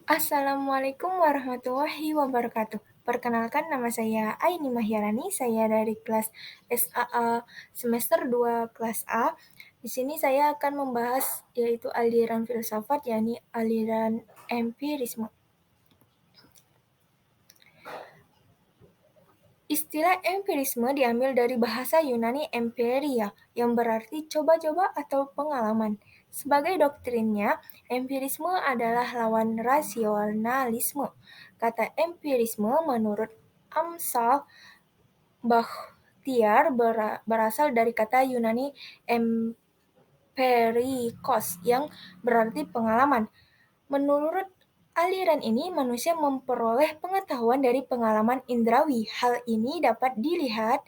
Assalamualaikum warahmatullahi wabarakatuh. Perkenalkan nama saya Aini Mahyarani, saya dari kelas SAA semester 2 kelas A. Di sini saya akan membahas yaitu aliran filsafat, yakni aliran empirisme. Istilah empirisme diambil dari bahasa Yunani empiria, yang berarti coba-coba atau pengalaman. Sebagai doktrinnya, empirisme adalah lawan rasionalisme. Kata empirisme menurut Amsal Bakhtiar berasal dari kata Yunani emperikos yang berarti pengalaman. Menurut aliran ini, manusia memperoleh pengetahuan dari pengalaman indrawi. Hal ini dapat dilihat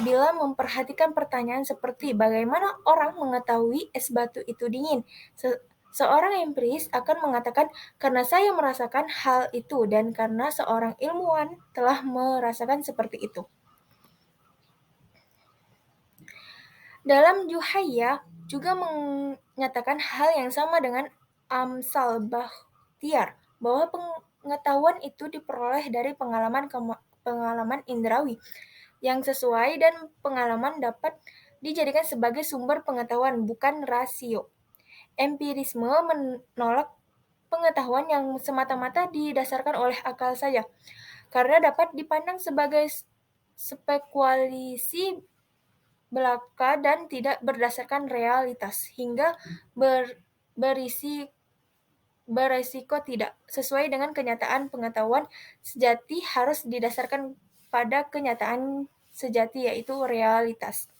bila memperhatikan pertanyaan seperti bagaimana orang mengetahui es batu itu dingin. Seorang empiris akan mengatakan, karena saya merasakan hal itu dan karena seorang ilmuwan telah merasakan seperti itu. Dalam Juhayya juga menyatakan hal yang sama dengan Amsal Bakhtiar, bahwa pengetahuan itu diperoleh dari pengalaman indrawi yang sesuai dan pengalaman dapat dijadikan sebagai sumber pengetahuan, bukan rasio. Empirisme menolak pengetahuan yang semata-mata didasarkan oleh akal saja, karena dapat dipandang sebagai spekulasi belaka dan tidak berdasarkan realitas, hingga berisiko tidak sesuai dengan kenyataan. Pengetahuan sejati harus didasarkan pada kenyataan sejati, yaitu realitas.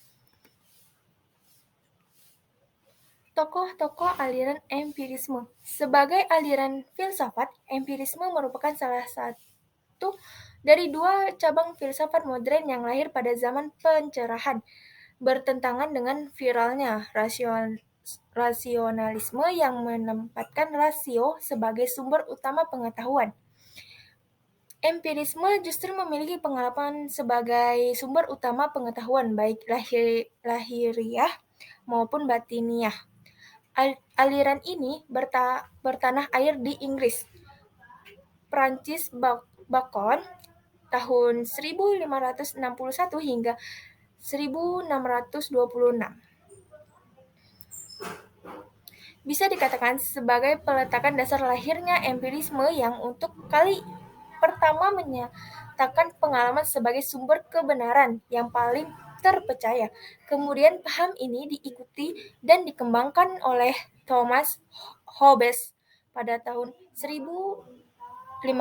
Tokoh-tokoh aliran empirisme. Sebagai aliran filsafat, empirisme merupakan salah satu dari dua cabang filsafat modern yang lahir pada zaman pencerahan, bertentangan dengan viralnya rasionalisme yang menempatkan rasio sebagai sumber utama pengetahuan. Empirisme justru memiliki pengalaman sebagai sumber utama pengetahuan, baik lahiriah maupun batiniah. Aliran ini bertanah air di Inggris. Francis Bacon tahun 1561 hingga 1626. Bisa dikatakan sebagai peletakan dasar lahirnya empirisme yang untuk kali pertama menyatakan pengalaman sebagai sumber kebenaran yang paling terpercaya. Kemudian paham ini diikuti dan dikembangkan oleh Thomas Hobbes pada tahun 1588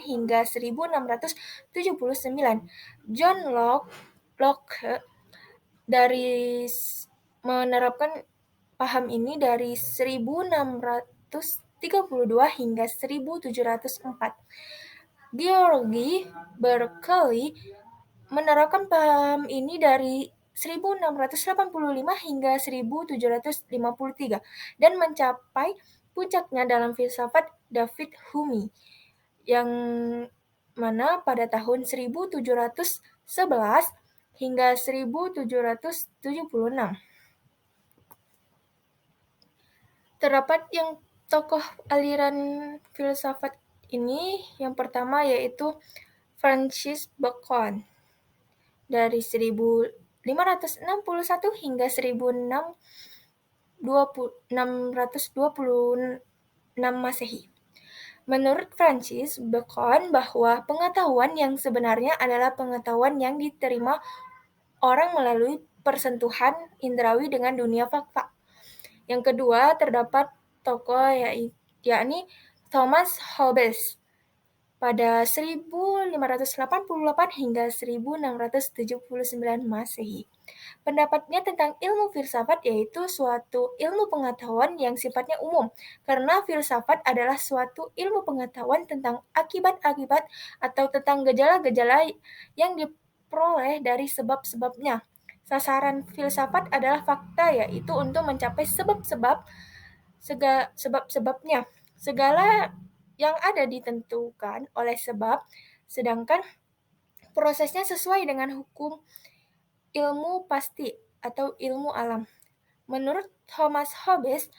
hingga 1679. John Locke dari menerapkan paham ini dari 1632 hingga 1704. George Berkeley menerapkan paham ini dari 1685 hingga 1753 dan mencapai puncaknya dalam filsafat David Hume, yang mana pada tahun 1711 hingga 1776. Terdapat yang tokoh aliran filsafat ini, yang pertama yaitu Francis Bacon dari 1561 hingga 1626 Masehi. Menurut Francis Bacon bahwa pengetahuan yang sebenarnya adalah pengetahuan yang diterima orang melalui persentuhan indrawi dengan dunia fakta. Yang kedua, terdapat tokoh yakni Thomas Hobbes pada 1588 hingga 1679 Masehi. Pendapatnya tentang ilmu filsafat yaitu suatu ilmu pengetahuan yang sifatnya umum, karena filsafat adalah suatu ilmu pengetahuan tentang akibat-akibat atau tentang gejala-gejala yang diperoleh dari sebab-sebabnya. Sasaran filsafat adalah fakta, yaitu untuk mencapai sebab-sebabnya. Segala yang ada ditentukan oleh sebab, sedangkan prosesnya sesuai dengan hukum ilmu pasti atau ilmu alam. Menurut Thomas Hobbes,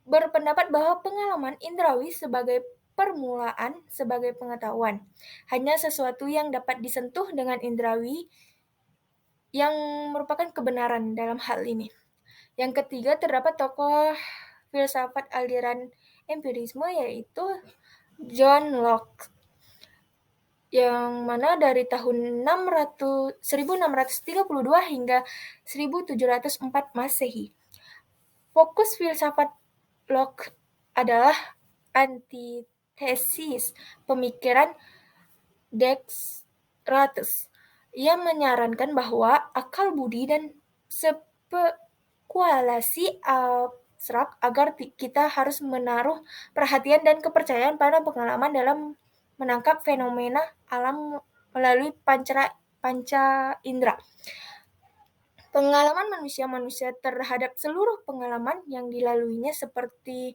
berpendapat bahwa pengalaman indrawi sebagai permulaan sebagai pengetahuan, hanya sesuatu yang dapat disentuh dengan indrawi yang merupakan kebenaran dalam hal ini. Yang ketiga, terdapat tokoh filsafat aliran empirisme yaitu John Locke, yang mana dari tahun 1632 hingga 1704 Masehi. Fokus filsafat Locke adalah antitesis pemikiran Descartes. Ia menyarankan bahwa akal budi dan spekulasi abstrak agar kita harus menaruh perhatian dan kepercayaan pada pengalaman dalam menangkap fenomena alam melalui panca indera. Pengalaman manusia terhadap seluruh pengalaman yang dilaluinya seperti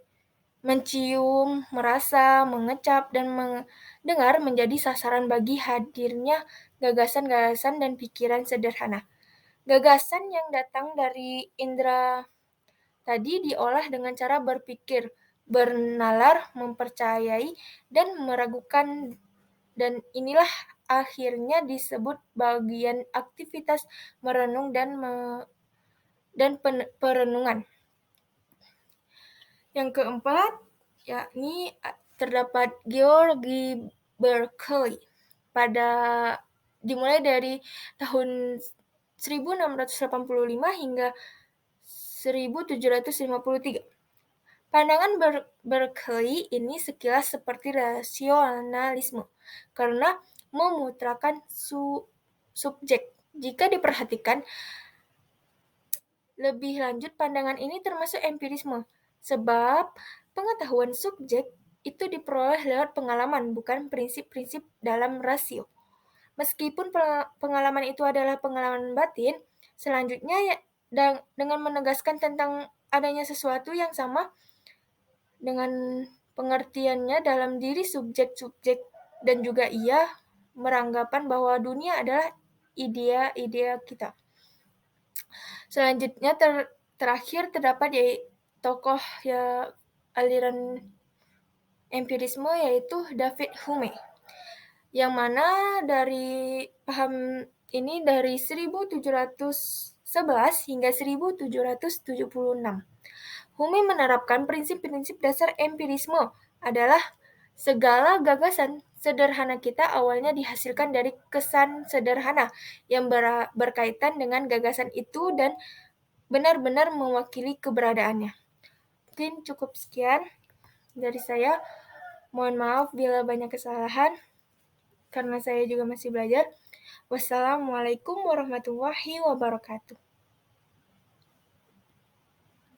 mencium, merasa, mengecap, dan mendengar menjadi sasaran bagi hadirnya gagasan-gagasan dan pikiran sederhana. Gagasan yang datang dari indera tadi diolah dengan cara berpikir, bernalar, mempercayai, dan meragukan, dan inilah akhirnya disebut bagian aktivitas merenung dan perenungan. Yang keempat, yakni terdapat George Berkeley dimulai dari tahun 1685 hingga 1753. Pandangan Berkeley ini sekilas seperti rasionalisme karena memutrakan subjek. Jika diperhatikan lebih lanjut, pandangan ini termasuk empirisme, sebab pengetahuan subjek itu diperoleh lewat pengalaman, bukan prinsip-prinsip dalam rasio. Meskipun pengalaman itu adalah pengalaman batin, selanjutnya dengan menegaskan tentang adanya sesuatu yang sama dengan pengertiannya dalam diri subjek-subjek, dan juga ia meranggapan bahwa dunia adalah idea-idea kita. Selanjutnya terakhir terdapat tokoh aliran empirisme yaitu David Hume, yang mana dari paham ini dari 1711 hingga 1776. Hume menerapkan prinsip-prinsip dasar empirisme adalah segala gagasan sederhana kita awalnya dihasilkan dari kesan sederhana yang berkaitan dengan gagasan itu dan benar-benar mewakili keberadaannya. Mungkin cukup sekian dari saya. Mohon maaf bila banyak kesalahan, karena saya juga masih belajar. Wassalamualaikum warahmatullahi wabarakatuh.